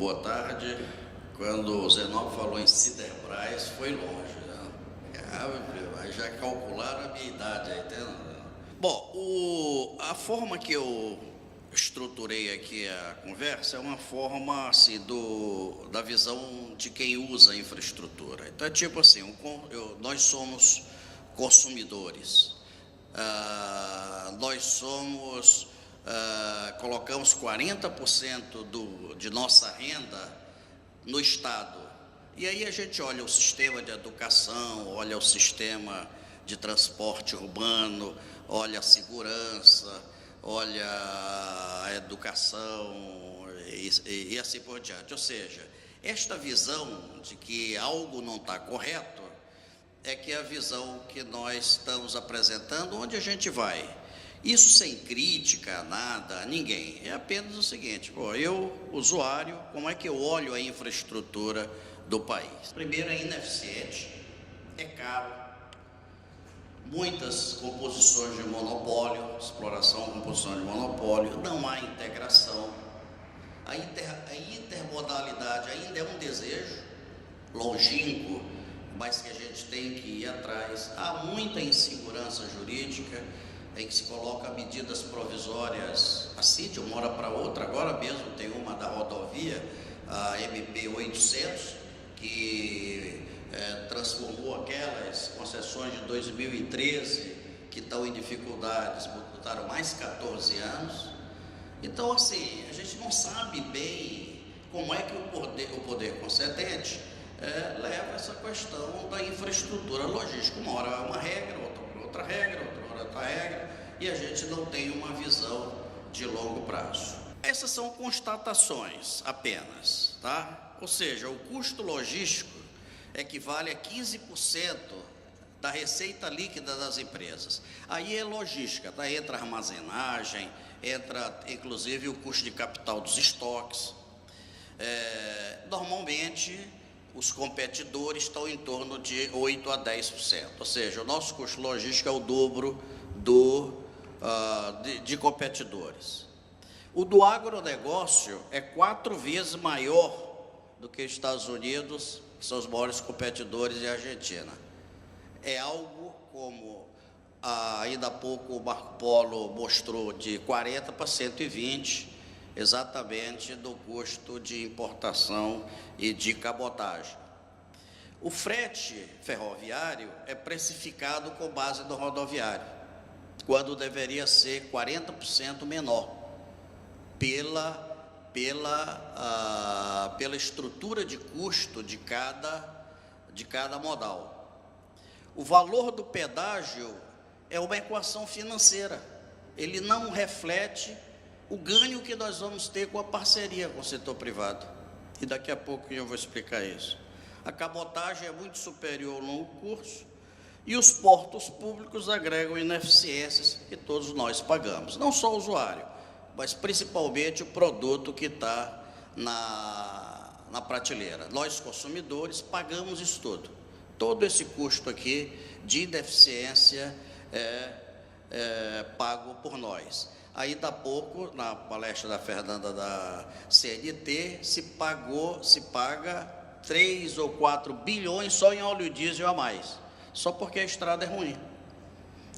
boa tarde. Quando o Zenon falou em Siderbras, foi longe, né? Já calcularam a minha idade aí, entendeu? Bom, a forma que eu estruturei aqui a conversa é uma forma assim, da visão de quem usa a infraestrutura. Então é tipo assim, nós somos consumidores, colocamos 40% de nossa renda no Estado. E aí a gente olha o sistema de educação, olha o sistema de transporte urbano, olha a segurança, olha a educação e assim por diante. Ou seja, esta visão de que algo não está correto é que é a visão que nós estamos apresentando, onde a gente vai. Isso sem crítica, nada, a ninguém. É apenas o seguinte, eu, usuário, como é que eu olho a infraestrutura do país? Primeiro, é ineficiente, é caro, muitas composições de monopólio, exploração, composição de monopólio, não há integração, a intermodalidade ainda é um desejo longínquo, mas que a gente tem que ir atrás. Há muita insegurança jurídica, em que se coloca medidas provisórias assim, de uma hora para outra. Agora mesmo tem uma da rodovia, a MP 800, que transformou aquelas concessões de 2013, que estão em dificuldades, botaram mais 14 anos. Então, assim, a gente não sabe bem como é que o poder concedente leva essa questão da infraestrutura logística. Uma hora é uma regra, outra regra, outra regra, e a gente não tem uma visão de longo prazo. Essas são constatações apenas, tá? Ou seja, o custo logístico equivale a 15% da receita líquida das empresas. Aí é logística, tá? Entra armazenagem, entra inclusive o custo de capital dos estoques. Normalmente, os competidores estão em torno de 8% a 10%, ou seja, o nosso custo logístico é o dobro de competidores. O do agronegócio é 4 vezes maior do que os Estados Unidos, que são os maiores competidores, e a Argentina. É algo como, ainda há pouco o Marco Polo mostrou, de 40 para 120, exatamente do custo de importação e de cabotagem. O frete ferroviário é precificado com base no rodoviário, quando deveria ser 40% menor, pela estrutura de custo de cada modal. O valor do pedágio é uma equação financeira, ele não reflete o ganho que nós vamos ter com a parceria com o setor privado. E daqui a pouco eu vou explicar isso. A cabotagem é muito superior ao longo curso e os portos públicos agregam ineficiências que todos nós pagamos. Não só o usuário, mas principalmente o produto que está na prateleira. Nós, consumidores, pagamos isso tudo. Todo esse custo aqui de ineficiência é pago por nós. Ainda há pouco, na palestra da Fernanda da CNT, se paga 3 ou 4 bilhões só em óleo diesel a mais, só porque a estrada é ruim.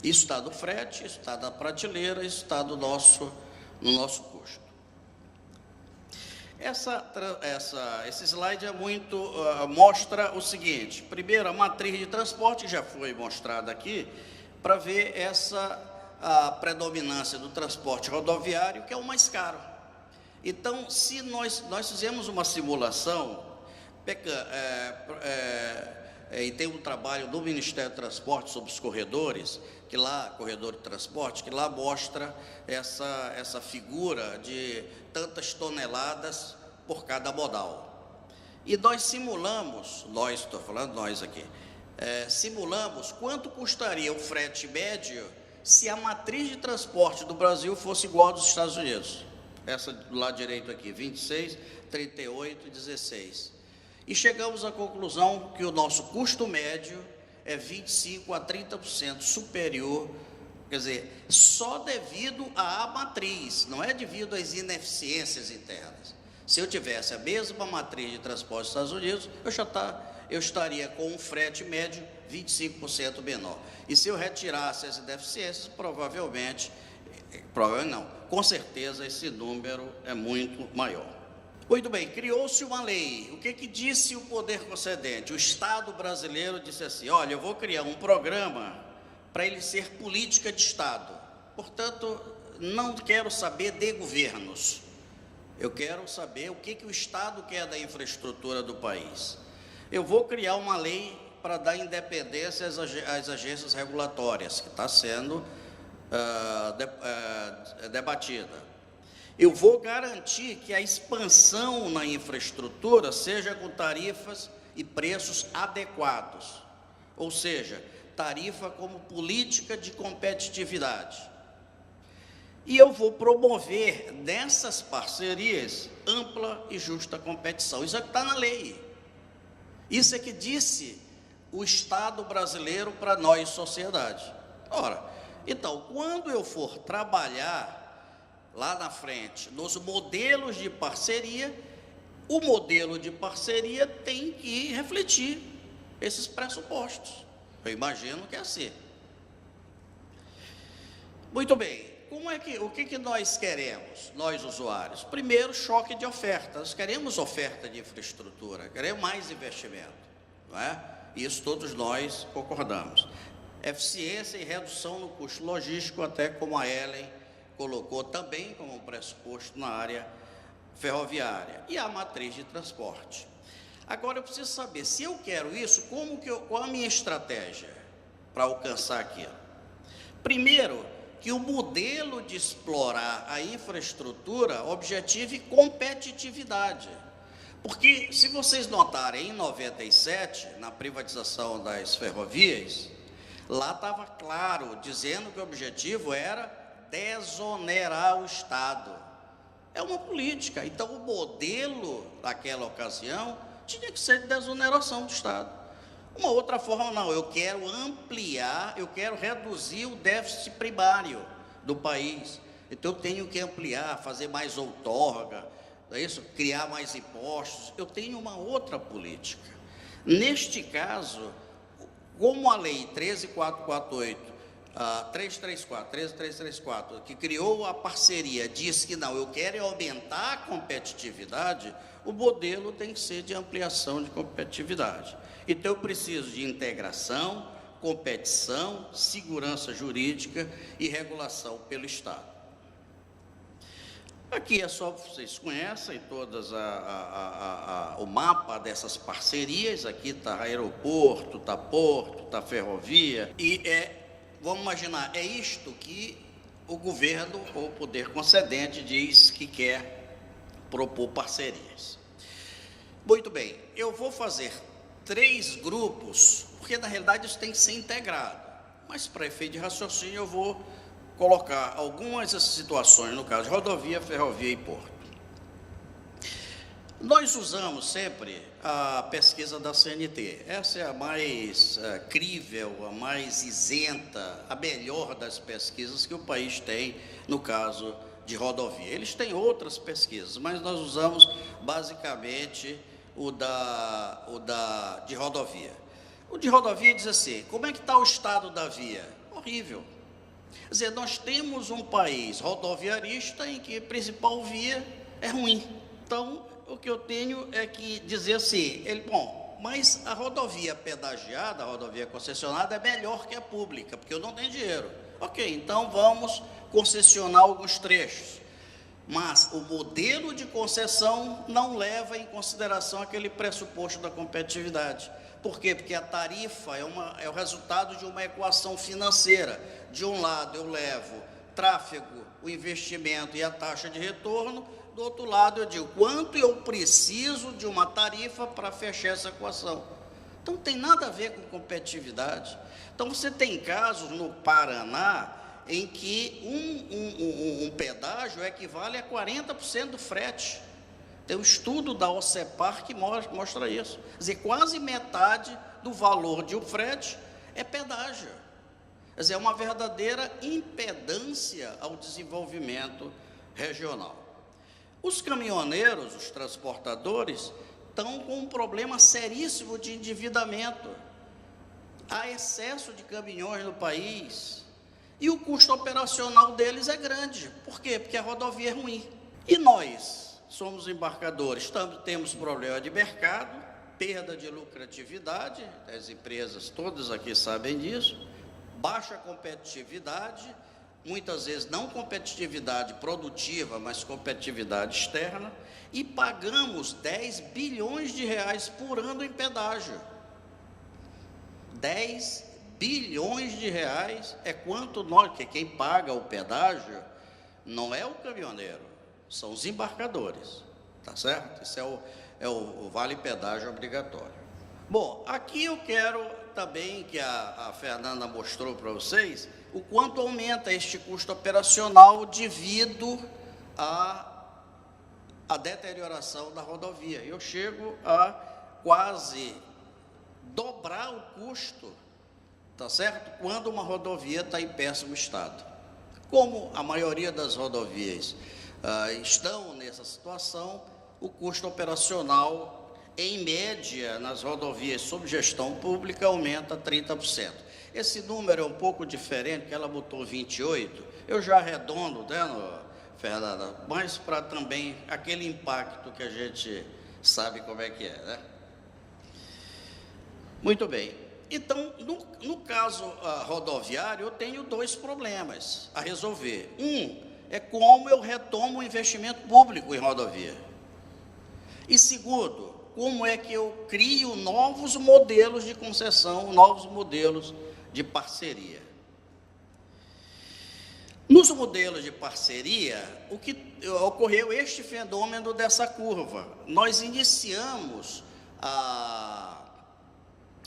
Isso está do frete, isso está da prateleira, isso está no nosso custo. Esse slide mostra o seguinte: primeiro, a matriz de transporte, que já foi mostrada aqui, para ver a predominância do transporte rodoviário, que é o mais caro. Então, se nós fizemos uma simulação, e tem um trabalho do Ministério do Transporte sobre os corredores, corredor de transporte, que lá mostra essa figura de tantas toneladas por cada modal. E nós simulamos, estou falando nós aqui, simulamos quanto custaria o frete médio se a matriz de transporte do Brasil fosse igual à dos Estados Unidos. Essa do lado direito aqui, 26, 38 e 16. E chegamos à conclusão que o nosso custo médio é 25% a 30% superior, quer dizer, só devido à matriz, não é devido às ineficiências internas. Se eu tivesse a mesma matriz de transporte dos Estados Unidos, eu estaria com um frete médio 25% menor. E se eu retirasse as deficiências, provavelmente não, com certeza esse número é muito maior. Muito bem, criou-se uma lei. O que disse o poder concedente? O Estado brasileiro disse assim: olha, eu vou criar um programa para ele ser política de Estado. Portanto, não quero saber de governos. Eu quero saber o que o Estado quer da infraestrutura do país. Eu vou criar uma lei para dar independência às agências regulatórias, que está sendo debatida. Eu vou garantir que a expansão na infraestrutura seja com tarifas e preços adequados, ou seja, tarifa como política de competitividade. E eu vou promover nessas parcerias ampla e justa competição. Isso é que está na lei. Isso é que disse o Estado brasileiro para nós, sociedade. Ora, então, quando eu for trabalhar lá na frente, nos modelos de parceria, o modelo de parceria tem que refletir esses pressupostos. Eu imagino que é assim. Muito bem, o que nós queremos, nós usuários? Primeiro, choque de ofertas. Queremos oferta de infraestrutura, queremos mais investimento, não é? Isso todos nós concordamos. Eficiência e redução no custo logístico, até como a Ellen colocou também como um pressuposto na área ferroviária, e a matriz de transporte. Agora eu preciso saber, se eu quero isso, qual a minha estratégia para alcançar aquilo? Primeiro, que o modelo de explorar a infraestrutura objetive competitividade. Porque, se vocês notarem, em 97, na privatização das ferrovias, lá estava claro, dizendo que o objetivo era desonerar o Estado. É uma política. Então, o modelo daquela ocasião tinha que ser de desoneração do Estado. Uma outra forma, não, eu quero ampliar, eu quero reduzir o déficit primário do país. Então, eu tenho que ampliar, fazer mais outorga, não é isso? Criar mais impostos. Eu tenho uma outra política. Neste caso, como a lei 1334, que criou a parceria, diz que não, eu quero aumentar a competitividade, o modelo tem que ser de ampliação de competitividade. Então, eu preciso de integração, competição, segurança jurídica e regulação pelo Estado. Aqui é só, vocês conhecem todas o mapa dessas parcerias. Aqui está aeroporto, está porto, está ferrovia, e vamos imaginar, é isto que o governo ou o poder concedente diz que quer propor parcerias. Muito bem, eu vou fazer 3 grupos, porque na realidade isso tem que ser integrado, mas para efeito de raciocínio eu vou colocar algumas situações, no caso de rodovia, ferrovia e porto. Nós usamos sempre a pesquisa da CNT. Essa é a mais crível, a mais isenta, a melhor das pesquisas que o país tem no caso de rodovia. Eles têm outras pesquisas, mas nós usamos basicamente de rodovia. O de rodovia diz assim: como é que está o estado da via? Horrível. Quer dizer, nós temos um país rodoviarista em que a principal via é ruim. Então, o que eu tenho é que dizer assim, mas a rodovia pedagiada, a rodovia concessionada é melhor que a pública, porque eu não tenho dinheiro. Ok, então vamos concessionar alguns trechos. Mas o modelo de concessão não leva em consideração aquele pressuposto da competitividade. Por quê? Porque a tarifa é o resultado de uma equação financeira. De um lado eu levo tráfego, o investimento e a taxa de retorno, do outro lado eu digo quanto eu preciso de uma tarifa para fechar essa equação. Então, não tem nada a ver com competitividade. Então, você tem casos no Paraná em que um pedágio equivale a 40% do frete. Tem um estudo da OCEPAR que mostra isso. Quer dizer, quase metade do valor de um frete é pedágio. Quer dizer, é uma verdadeira impedância ao desenvolvimento regional. Os caminhoneiros, os transportadores, estão com um problema seríssimo de endividamento. Há excesso de caminhões no país e o custo operacional deles é grande. Por quê? Porque a rodovia é ruim. E nós somos embarcadores, temos problema de mercado, perda de lucratividade, as empresas todas aqui sabem disso, baixa competitividade, muitas vezes não competitividade produtiva, mas competitividade externa, e pagamos 10 bilhões de reais por ano em pedágio. 10 bilhões de reais é quanto nós, que quem paga o pedágio não é o caminhoneiro, são os embarcadores, tá certo? Isso é o vale pedágio obrigatório. Bom, aqui eu quero também que a Fernanda mostrou para vocês o quanto aumenta este custo operacional devido à deterioração da rodovia. Eu chego a quase dobrar o custo, tá certo? Quando uma rodovia está em péssimo estado. Como a maioria das rodovias estão nessa situação, o custo operacional, em média, nas rodovias sob gestão pública, aumenta 30%. Esse número é um pouco diferente, que ela botou 28%, eu já arredondo, né, Fernanda, mas para também aquele impacto que a gente sabe como é que é, né? Muito bem. Então, no caso rodoviário, eu tenho dois problemas a resolver. Um é como eu retomo o investimento público em rodovia. E segundo, como é que eu crio novos modelos de concessão, novos modelos de parceria. Nos modelos de parceria, o que ocorreu este fenômeno dessa curva. Nós iniciamos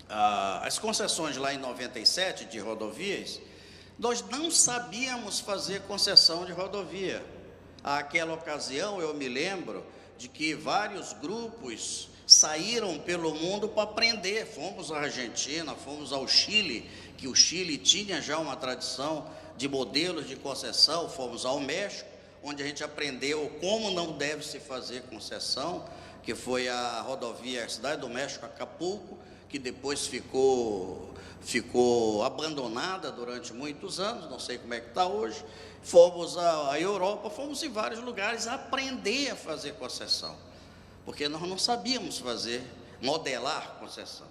as concessões lá em 97 de rodovias, nós não sabíamos fazer concessão de rodovia. Àquela ocasião, eu me lembro de que vários grupos saíram pelo mundo para aprender. Fomos à Argentina, fomos ao Chile, que o Chile tinha já uma tradição de modelos de concessão, fomos ao México, onde a gente aprendeu como não deve se fazer concessão, que foi a rodovia Cidade do México, Acapulco, que depois ficou abandonada durante muitos anos, não sei como é que está hoje. Fomos à Europa, fomos em vários lugares aprender a fazer concessão, porque nós não sabíamos modelar concessão.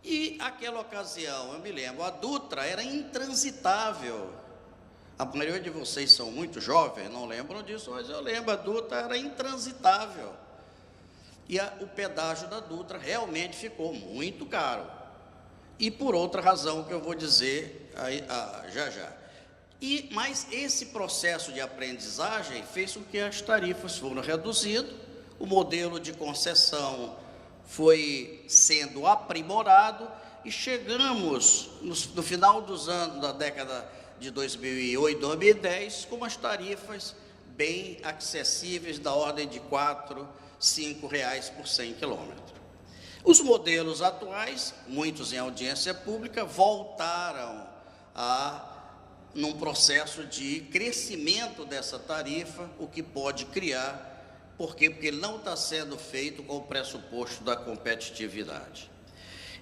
E aquela ocasião, eu me lembro, a Dutra era intransitável. A maioria de vocês são muito jovens, não lembram disso, mas eu lembro, a Dutra era intransitável. E o pedágio da Dutra realmente ficou muito caro. E por outra razão que eu vou dizer já. Mas esse processo de aprendizagem fez com que as tarifas foram reduzidas, o modelo de concessão foi sendo aprimorado e chegamos no final dos anos da década de 2008, 2010, com as tarifas bem acessíveis, da ordem de R$ 4, R$ 5 por 100 quilômetros. Os modelos atuais, muitos em audiência pública, voltaram num processo de crescimento dessa tarifa, o que pode criar. Por quê? Porque ele não está sendo feito com o pressuposto da competitividade.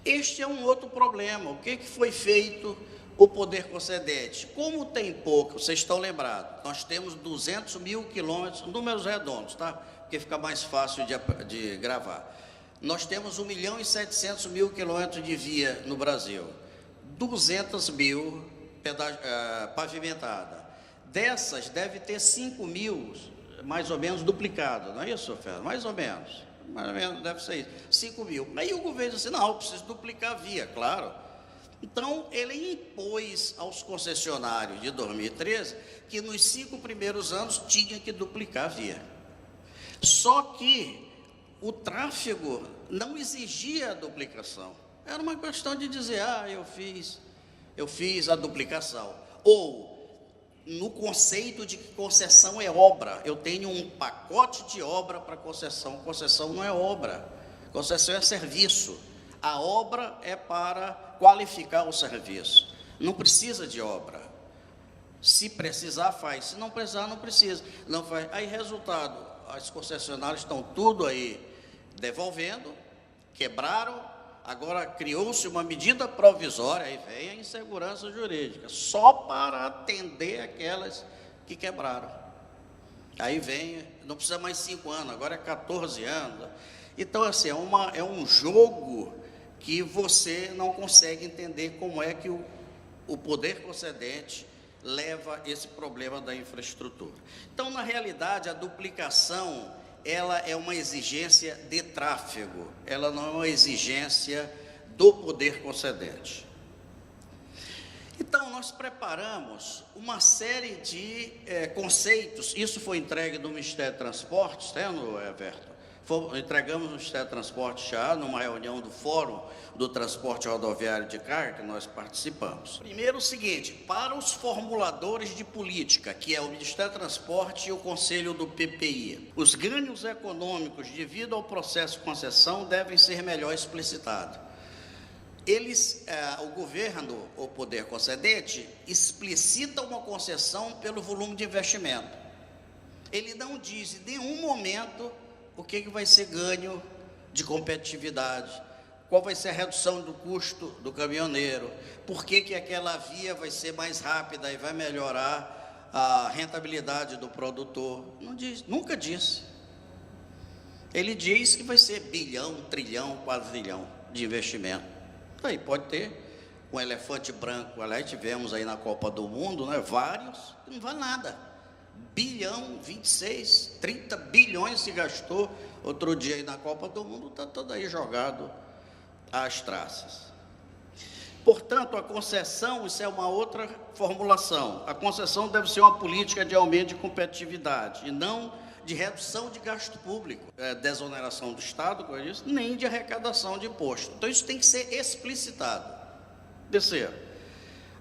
Este é um outro problema. O que foi feito o poder concedente? Como tem pouco, vocês estão lembrados, nós temos 200 mil quilômetros, números redondos, tá? Porque fica mais fácil de gravar. Nós temos 1.700.000 quilômetros de via no Brasil, 200 mil pavimentada. Dessas, deve ter 5 mil, mais ou menos, duplicado, não é isso, Fernando? Mais ou menos, deve ser isso, 5 mil. Aí o governo disse, não, eu preciso duplicar a via, claro. Então, ele impôs aos concessionários de 2013 que nos 5 primeiros anos tinha que duplicar a via. Só que o tráfego não exigia a duplicação. Era uma questão de dizer, eu fiz a duplicação. Ou, no conceito de que concessão é obra, eu tenho um pacote de obra para concessão. Concessão não é obra, concessão é serviço. A obra é para qualificar o serviço. Não precisa de obra. Se precisar, faz. Se não precisar, não precisa. Não faz. Aí, resultado, as concessionárias estão tudo aí devolvendo, quebraram, agora criou-se uma medida provisória, aí vem a insegurança jurídica, só para atender aquelas que quebraram. Aí vem, não precisa mais 5 anos, agora é 14 anos. Então, assim, é um jogo que você não consegue entender como é que o poder concedente leva esse problema da infraestrutura. Então, na realidade, a duplicação, ela é uma exigência de tráfego, ela não é uma exigência do poder concedente. Então, nós preparamos uma série de conceitos, isso foi entregue no Ministério de Transportes, Everton? Entregamos no Ministério de Transportes já, numa reunião do Fórum do Transporte Rodoviário de Carga, que nós participamos. Primeiro o seguinte, para os formuladores de política, que é o Ministério do Transporte e o Conselho do PPI, os ganhos econômicos devido ao processo de concessão devem ser melhor explicitados. O governo, o poder concedente, explicita uma concessão pelo volume de investimento. Ele não diz em nenhum momento o que vai ser ganho de competitividade, qual vai ser a redução do custo do caminhoneiro, por que aquela via vai ser mais rápida e vai melhorar a rentabilidade do produtor. Não diz, nunca disse. Ele diz que vai ser bilhão, trilhão, quadrilhão de investimento. Aí pode ter um elefante branco, aliás, tivemos aí na Copa do Mundo, né, vários, não vale nada. Bilhão, 26, 30 bilhões se gastou outro dia aí na Copa do Mundo, está todo aí jogado às traças. Portanto, a concessão, isso é uma outra formulação, a concessão deve ser uma política de aumento de competitividade e não de redução de gasto público, desoneração do Estado, como eu disse, nem de arrecadação de imposto. Então, isso tem que ser explicitado. Terceiro,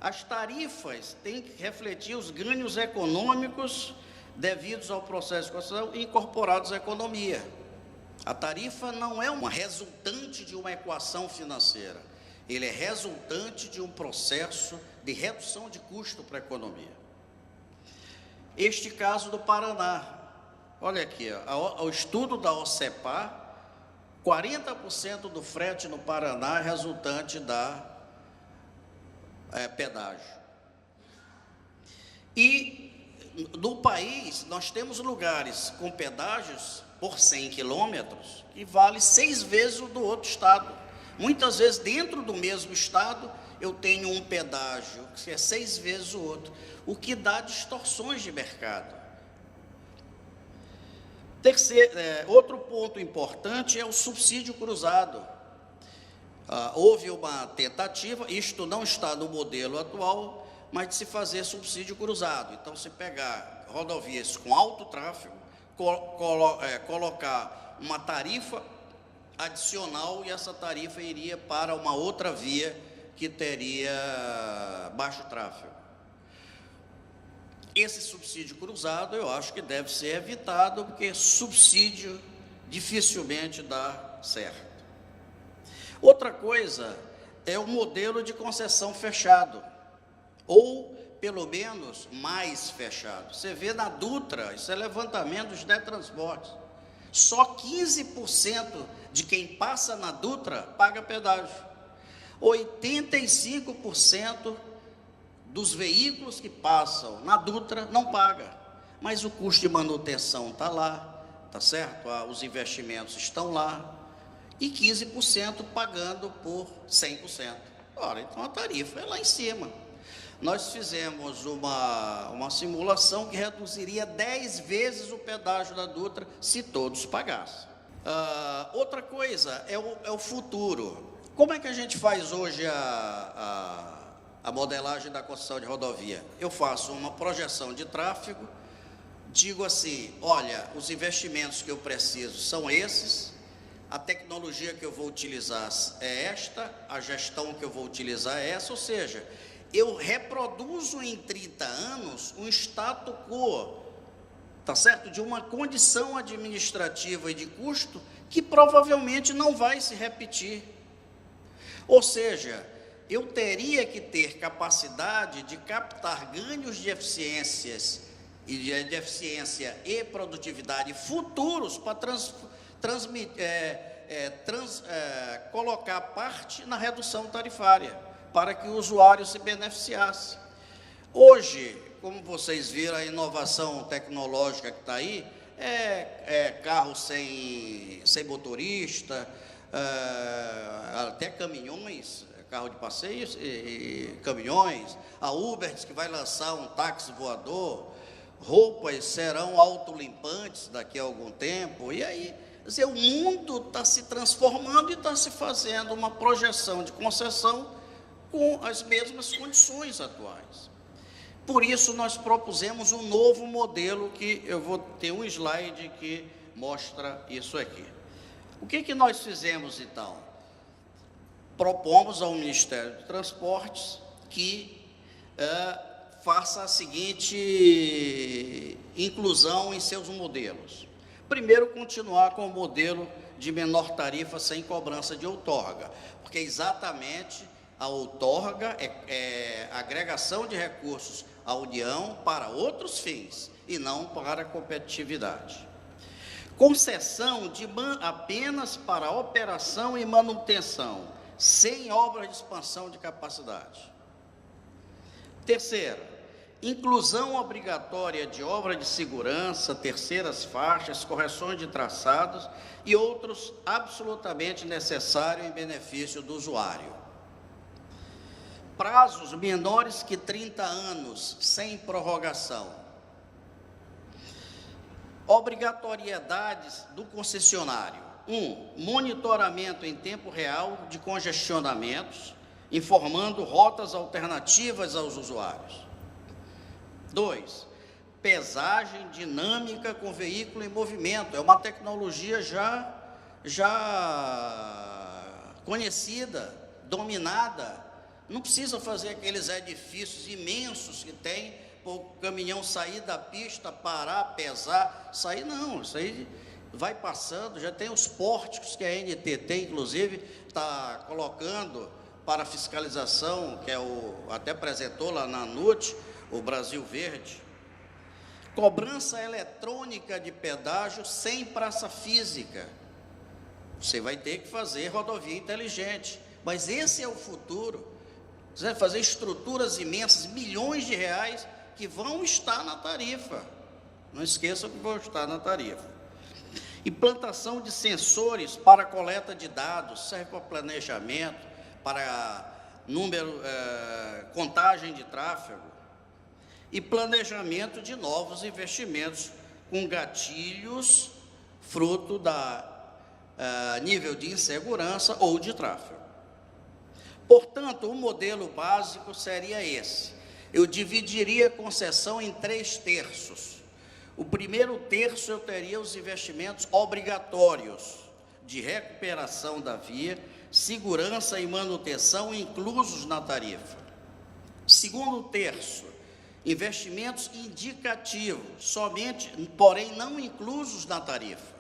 as tarifas têm que refletir os ganhos econômicos devidos ao processo de concessão e incorporados à economia. A tarifa não é uma resultante de uma equação financeira, ele é resultante de um processo de redução de custo para a economia. Este caso do Paraná, olha aqui, o estudo da OCEPA, 40% do frete no Paraná é resultante da pedágio. E no país, nós temos lugares com pedágios por 100 quilômetros que vale 6 vezes o do outro estado. Muitas vezes, dentro do mesmo estado, eu tenho um pedágio que é 6 vezes o outro, o que dá distorções de mercado. Outro ponto importante é o subsídio cruzado. Houve uma tentativa, isto não está no modelo atual, mas de se fazer subsídio cruzado. Então, se pegar rodovias com alto tráfego, colocar uma tarifa adicional e essa tarifa iria para uma outra via que teria baixo tráfego. Esse subsídio cruzado eu acho que deve ser evitado, porque subsídio dificilmente dá certo. Outra coisa é o modelo de concessão fechado, ou pelo menos mais fechado. Você vê na Dutra, isso é levantamento dos Detransportes, só 15% de quem passa na Dutra paga pedágio. 85% dos veículos que passam na Dutra não paga, mas o custo de manutenção está lá, tá certo? Os investimentos estão lá, e 15% pagando por 100%. Ora, então a tarifa é lá em cima. Nós fizemos uma simulação que reduziria 10 vezes o pedágio da Dutra se todos pagassem. Outra coisa é o futuro. Como é que a gente faz hoje a modelagem da concessão de rodovia? Eu faço uma projeção de tráfego, digo assim, olha, os investimentos que eu preciso são esses, a tecnologia que eu vou utilizar é esta, a gestão que eu vou utilizar é essa, ou seja, eu reproduzo em 30 anos um status quo, tá certo? De uma condição administrativa e de custo que provavelmente não vai se repetir. Ou seja, eu teria que ter capacidade de captar ganhos de eficiências e de eficiência e produtividade futuros para colocar parte na redução tarifária, para que o usuário se beneficiasse. Hoje, como vocês viram, a inovação tecnológica que está aí, carro sem motorista, até caminhões, carro de passeios e caminhões, a Uber diz que vai lançar um táxi voador, roupas serão autolimpantes daqui a algum tempo, e aí, quer dizer, o mundo está se transformando e está se fazendo uma projeção de concessão com as mesmas condições atuais. Por isso, nós propusemos um novo modelo, que eu vou ter um slide que mostra isso aqui. O que nós fizemos, então? Propomos ao Ministério de Transportes que faça a seguinte inclusão em seus modelos. Primeiro, continuar com o modelo de menor tarifa sem cobrança de outorga, porque exatamente a outorga é agregação de recursos à União para outros fins, e não para a competitividade. Concessão apenas para operação e manutenção, sem obras de expansão de capacidade. Terceiro, inclusão obrigatória de obras de segurança, terceiras faixas, correções de traçados e outros absolutamente necessários em benefício do usuário. Prazos menores que 30 anos, sem prorrogação. Obrigatoriedades do concessionário. 1. Monitoramento em tempo real de congestionamentos, informando rotas alternativas aos usuários. 2. Pesagem dinâmica com veículo em movimento. É uma tecnologia já conhecida, dominada. Não precisa fazer aqueles edifícios imensos que tem, para o caminhão sair da pista, parar, pesar, sair, não, isso aí vai passando. Já tem os pórticos que a NTT, inclusive, está colocando para fiscalização, que até apresentou lá na NUT, o Brasil Verde. Cobrança eletrônica de pedágio sem praça física. Você vai ter que fazer rodovia inteligente, mas esse é o futuro. Você vai fazer estruturas imensas, milhões de reais, que vão estar na tarifa. Não esqueçam que vão estar na tarifa. Implantação de sensores para coleta de dados, serve para planejamento, para contagem de tráfego. E planejamento de novos investimentos com gatilhos fruto da nível de insegurança ou de tráfego. Portanto, o modelo básico seria esse. Eu dividiria a concessão em 3 terços. O primeiro terço eu teria os investimentos obrigatórios de recuperação da via, segurança e manutenção inclusos na tarifa. Segundo terço, investimentos indicativos, porém não inclusos na tarifa.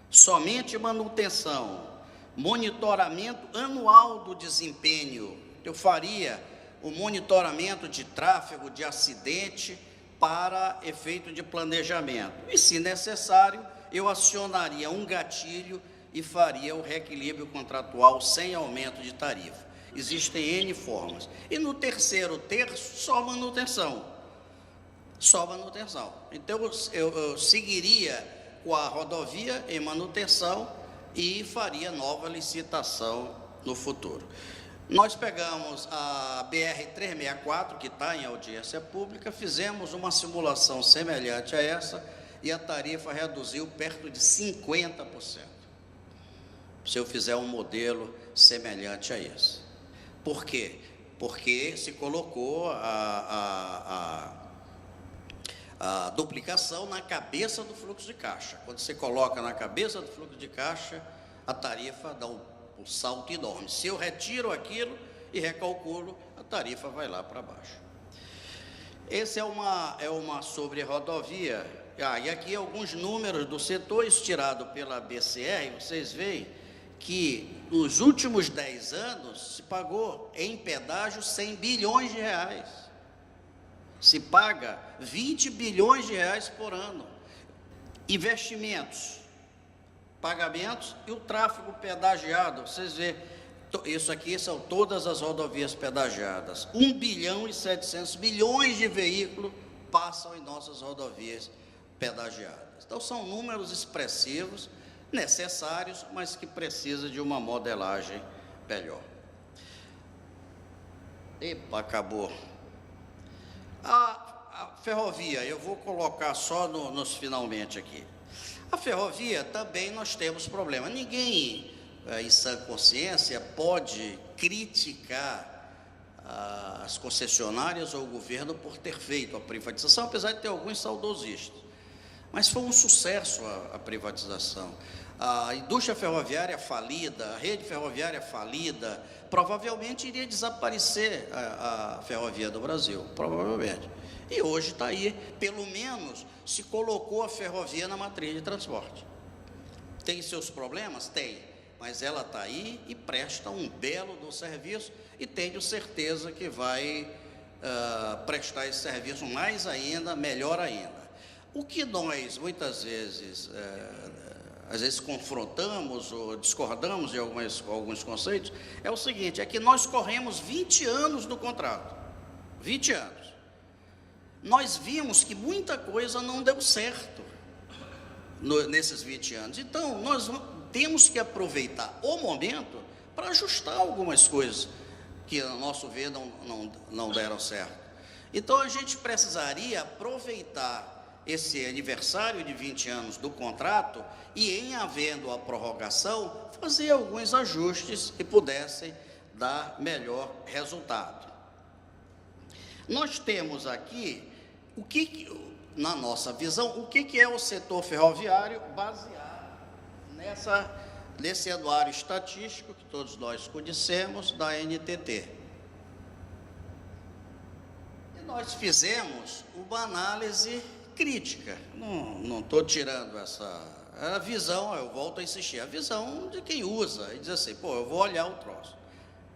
Somente manutenção. Monitoramento anual do desempenho. Eu faria o monitoramento de tráfego, de acidente, para efeito de planejamento. E, se necessário, eu acionaria um gatilho e faria o reequilíbrio contratual sem aumento de tarifa. Existem N formas. E no terceiro terço, só manutenção. Só manutenção. Então, eu seguiria com a rodovia em manutenção e faria nova licitação no futuro. Nós pegamos a BR-364, que está em audiência pública, fizemos uma simulação semelhante a essa, e a tarifa reduziu perto de 50%, se eu fizer um modelo semelhante a esse. Por quê? Porque se colocou a duplicação na cabeça do fluxo de caixa. Quando você coloca na cabeça do fluxo de caixa, a tarifa dá um salto enorme. Se eu retiro aquilo e recalculo, a tarifa vai lá para baixo. Esse é uma sobre rodovia. E aqui alguns números do setor, isso tirado pela BCR. Vocês veem que nos últimos 10 anos se pagou em pedágio 100 bilhões de reais. Se paga 20 bilhões de reais por ano. Investimentos, pagamentos e o tráfego pedagiado. Vocês veem, isso aqui são todas as rodovias pedagiadas. 1 bilhão e 700 milhões de veículos passam em nossas rodovias pedagiadas. Então, são números expressivos, necessários, mas que precisam de uma modelagem melhor. Epa, acabou. A ferrovia, eu vou colocar só nos finalmente aqui. A ferrovia também nós temos problema. Ninguém, em sã consciência, pode criticar as concessionárias ou o governo por ter feito a privatização, apesar de ter alguns saudosistas. Mas foi um sucesso a privatização. A indústria ferroviária falida, a rede ferroviária falida, provavelmente iria desaparecer a ferrovia do Brasil, provavelmente. E hoje está aí, pelo menos se colocou a ferrovia na matriz de transporte. Tem seus problemas? Tem, mas ela está aí e presta um belo do serviço e tenho certeza que vai prestar esse serviço mais ainda, melhor ainda. O que nós, muitas vezes, às vezes confrontamos ou discordamos de alguns conceitos, é o seguinte, é que nós corremos 20 anos do contrato, 20 anos. Nós vimos que muita coisa não deu certo nesses 20 anos. Então, nós temos que aproveitar o momento para ajustar algumas coisas que, a nosso ver, não deram certo. Então, a gente precisaria aproveitar esse aniversário de 20 anos do contrato e, em havendo a prorrogação, fazer alguns ajustes que pudessem dar melhor resultado. Nós temos aqui, na nossa visão, o que é o setor ferroviário baseado nesse anuário estatístico que todos nós conhecemos, da NTT. E nós fizemos uma análise crítica, não estou tirando a visão, eu volto a insistir, a visão de quem usa, e diz assim, pô, eu vou olhar o troço.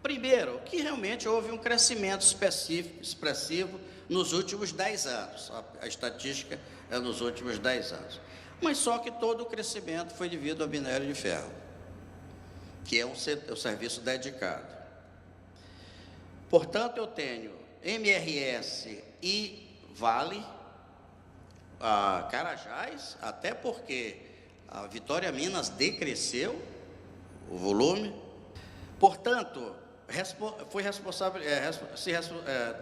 Primeiro, que realmente houve um crescimento expressivo nos últimos 10 anos, a estatística é nos últimos 10 anos, mas só que todo o crescimento foi devido ao minério de ferro, que é o serviço dedicado. Portanto, eu tenho MRS e Vale, a Carajás, até porque a Vitória Minas decresceu o volume, portanto,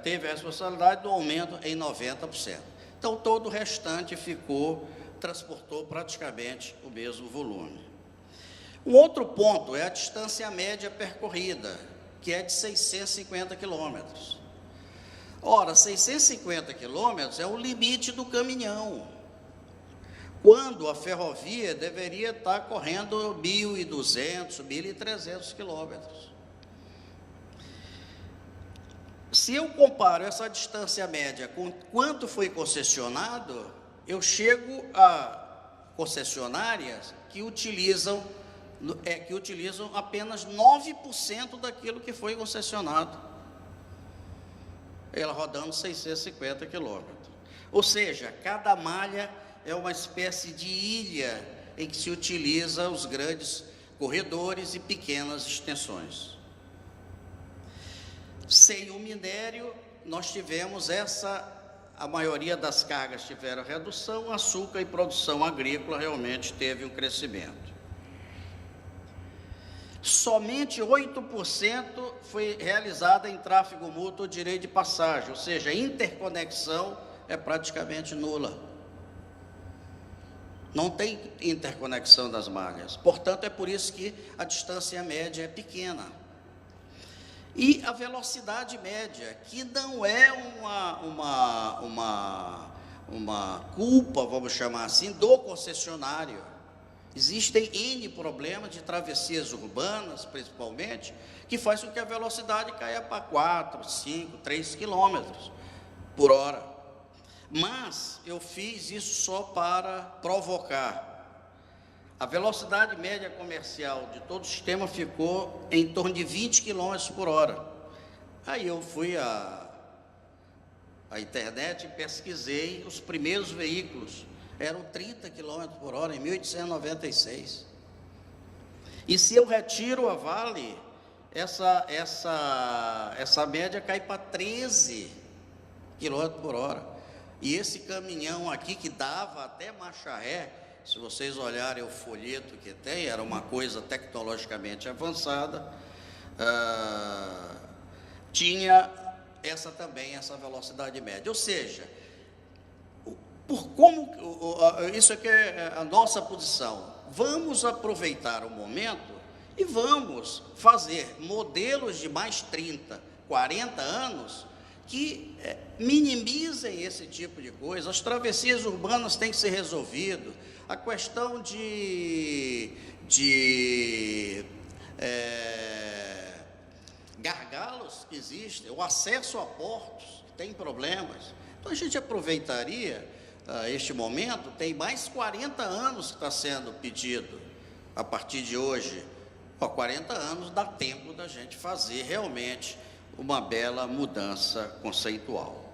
teve a responsabilidade do aumento em 90%. Então, todo o restante transportou praticamente o mesmo volume. Um outro ponto é a distância média percorrida, que é de 650 quilômetros. Ora, 650 quilômetros é o limite do caminhão, quando a ferrovia deveria estar correndo 1.200, 1.300 quilômetros. Se eu comparo essa distância média com quanto foi concessionado, eu chego a concessionárias que utilizam apenas 9% daquilo que foi concessionado, ela rodando 650 quilômetros. Ou seja, cada malha é uma espécie de ilha em que se utiliza os grandes corredores e pequenas extensões. Sem o minério, nós tivemos a maioria das cargas tiveram redução, açúcar e produção agrícola realmente teve um crescimento. Somente 8% foi realizada em tráfego mútuo ou direito de passagem, ou seja, a interconexão é praticamente nula. Não tem interconexão das malhas, portanto, é por isso que a distância média é pequena. E a velocidade média, que não é uma culpa, vamos chamar assim, do concessionário. Existem N problemas de travessias urbanas, principalmente, que faz com que a velocidade caia para 4, 5, 3 quilômetros por hora. Mas eu fiz isso só para provocar. A velocidade média comercial de todo o sistema ficou em torno de 20 km por hora. Aí eu fui a internet e pesquisei os primeiros veículos. Eram 30 km por hora em 1896. E se eu retiro a Vale, essa média cai para 13 km por hora. E esse caminhão aqui, que dava até marcha ré, se vocês olharem o folheto que tem, era uma coisa tecnologicamente avançada, tinha essa velocidade média. Ou seja, isso aqui é a nossa posição. Vamos aproveitar o momento e vamos fazer modelos de mais 30, 40 anos que minimizem esse tipo de coisa. As travessias urbanas têm que ser resolvidas. A questão de gargalos que existem, o acesso a portos tem problemas. Então a gente aproveitaria este momento. Tem mais 40 anos que está sendo pedido a partir de hoje. 40 anos dá tempo da gente fazer realmente uma bela mudança conceitual.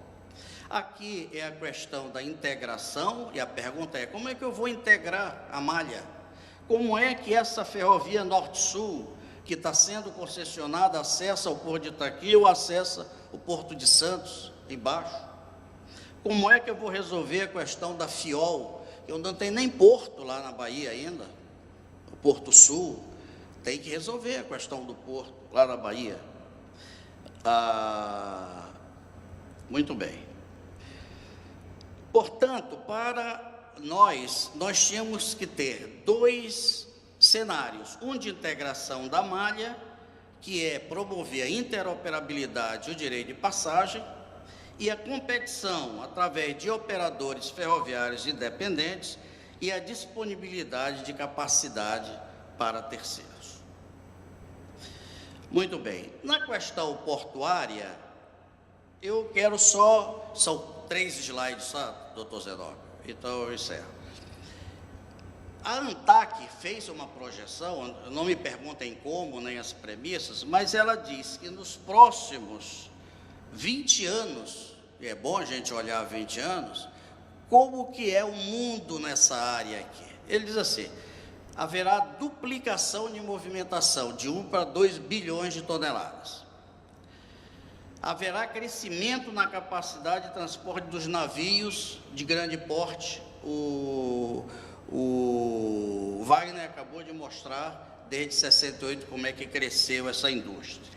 Aqui é a questão da integração, e a pergunta é: como é que eu vou integrar a malha? Como é que essa ferrovia Norte-Sul, que está sendo concessionada, acessa o Porto de Itaqui ou acessa o Porto de Santos, embaixo? Como é que eu vou resolver a questão da FIOL? Eu não tenho nem porto lá na Bahia ainda, o Porto Sul. Tem que resolver a questão do porto lá na Bahia. Muito bem. Portanto, para nós tínhamos que ter dois cenários: um de integração da malha, que é promover a interoperabilidade e o direito de passagem, e a competição através de operadores ferroviários independentes e a disponibilidade de capacidade para terceiros. Muito bem. Na questão portuária, eu quero são 3 slides só, doutor Zenóbio, então eu encerro. A ANTAC fez uma projeção, não me perguntem como, nem as premissas, mas ela diz que nos próximos 20 anos, e é bom a gente olhar 20 anos, como que é o mundo nessa área aqui. Ele diz assim: haverá duplicação de movimentação de 1 para 2 bilhões de toneladas. Haverá crescimento na capacidade de transporte dos navios de grande porte. O Wagner acabou de mostrar, desde 68, como é que cresceu essa indústria.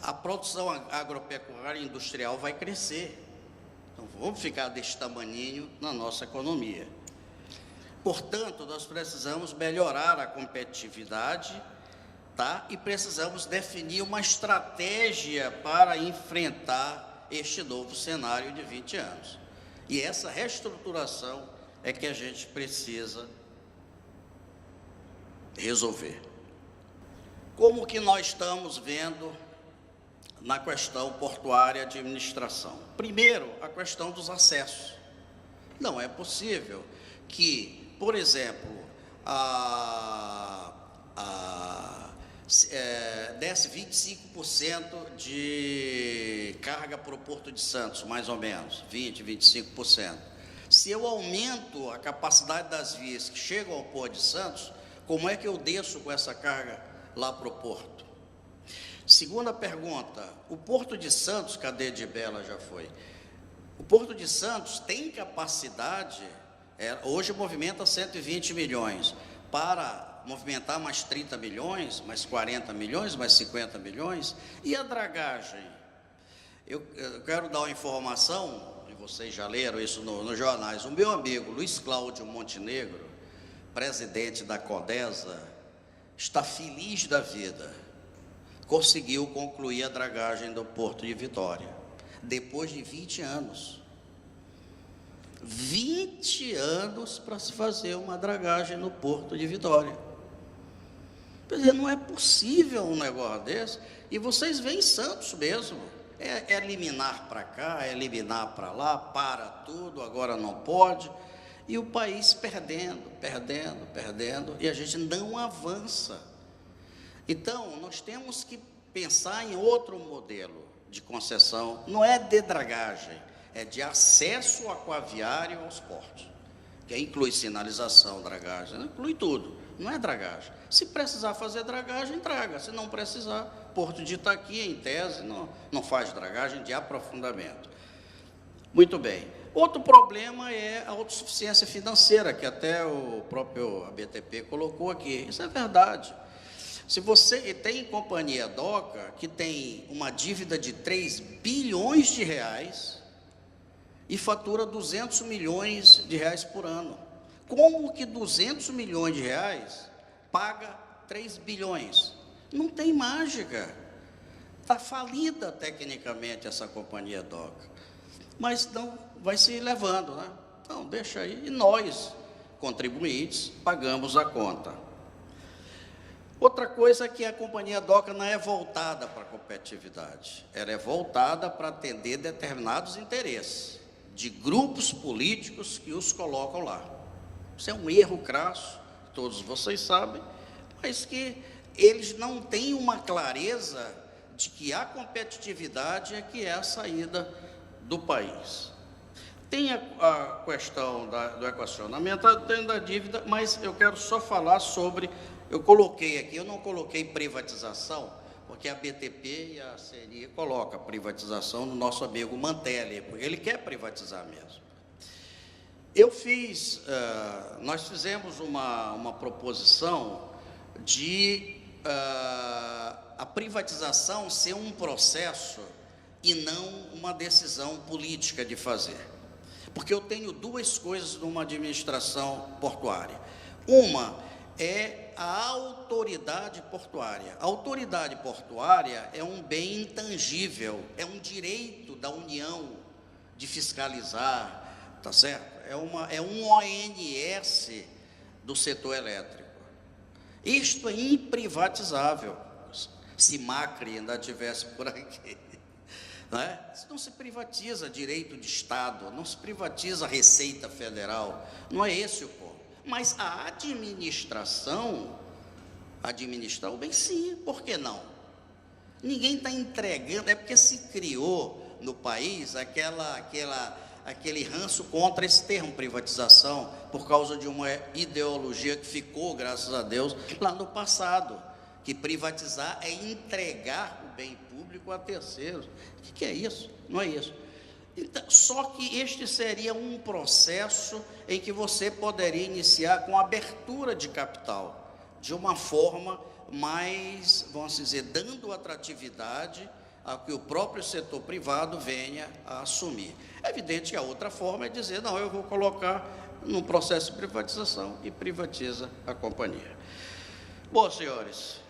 A produção agropecuária industrial vai crescer. Então, vamos ficar desse tamaninho na nossa economia. Portanto, nós precisamos melhorar a competitividade, tá? E precisamos definir uma estratégia para enfrentar este novo cenário de 20 anos. E essa reestruturação é que a gente precisa resolver. Como que nós estamos vendo na questão portuária de administração? Primeiro, a questão dos acessos. Não é possível que, por exemplo, desce 25% de carga para o Porto de Santos, mais ou menos, 25%. Se eu aumento a capacidade das vias que chegam ao Porto de Santos, como é que eu desço com essa carga lá para o Porto? Segunda pergunta: o Porto de Santos, cadê de Bela, já foi? O Porto de Santos tem capacidade, hoje movimenta 120 milhões, para movimentar mais 30 milhões, mais 40 milhões, mais 50 milhões, e a dragagem? Eu quero dar uma informação, e vocês já leram isso nos jornais. O meu amigo Luiz Cláudio Montenegro, presidente da Codesa, está feliz da vida, conseguiu concluir a dragagem do Porto de Vitória, depois de 20 anos. 20 anos para se fazer uma dragagem no Porto de Vitória. Quer dizer, não é possível um negócio desse. E vocês veem em Santos mesmo, é liminar para cá, é liminar para lá, para tudo, agora não pode, e o país perdendo, e a gente não avança. Então, nós temos que pensar em outro modelo. de concessão, não é de dragagem, é de acesso aquaviário aos portos, que inclui sinalização, dragagem, inclui tudo, não é dragagem. Se precisar fazer dragagem, draga, se não precisar, Porto de Itaqui, em tese, não faz dragagem de aprofundamento. Muito bem. Outro problema é a autossuficiência financeira, que até o próprio ABTP colocou aqui. Isso é verdade. Se você tem companhia DOCA que tem uma dívida de 3 bilhões de reais e fatura 200 milhões de reais por ano, como que 200 milhões de reais paga 3 bilhões? Não tem mágica. Está falida tecnicamente essa companhia DOCA. Mas não vai se levando, né? Então, deixa aí, e nós, contribuintes, pagamos a conta. Outra coisa é que a companhia DOCA não é voltada para a competitividade, ela é voltada para atender determinados interesses de grupos políticos que os colocam lá. Isso é um erro crasso, todos vocês sabem, mas que eles não têm uma clareza de que a competitividade é que é a saída do país. Tem a questão do equacionamento, da dívida, mas eu quero só falar sobre, eu coloquei aqui, eu não coloquei privatização, porque a BTP e a CNI colocam a privatização no nosso amigo Mantelli, porque ele quer privatizar mesmo. Nós fizemos uma proposição de a privatização ser um processo e não uma decisão política de fazer. Porque eu tenho duas coisas numa administração portuária. Uma é a autoridade portuária. A autoridade portuária é um bem intangível, é um direito da União de fiscalizar, tá certo? É um ONS do setor elétrico. Isto é imprivatizável, se Macri ainda estivesse por aqui. Não é? Não se privatiza direito de Estado, não se privatiza a Receita Federal, não é esse o ponto. Mas a administração, administrar o bem, sim, por que não? Ninguém está entregando, é porque se criou no país aquele ranço contra esse termo privatização, por causa de uma ideologia que ficou, graças a Deus, lá no passado, que privatizar é entregar o bem público a terceiros. O que é isso? Não é isso. Então, só que este seria um processo em que você poderia iniciar com abertura de capital, de uma forma mais, vamos dizer, dando atratividade a que o próprio setor privado venha a assumir. É evidente que a outra forma é dizer, não, eu vou colocar num processo de privatização e privatiza a companhia. Bom, senhores,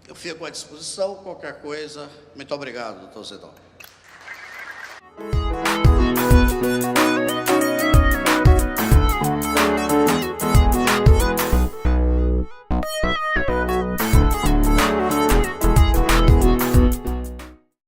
eu fico à disposição, qualquer coisa. Muito obrigado, doutor Zedon.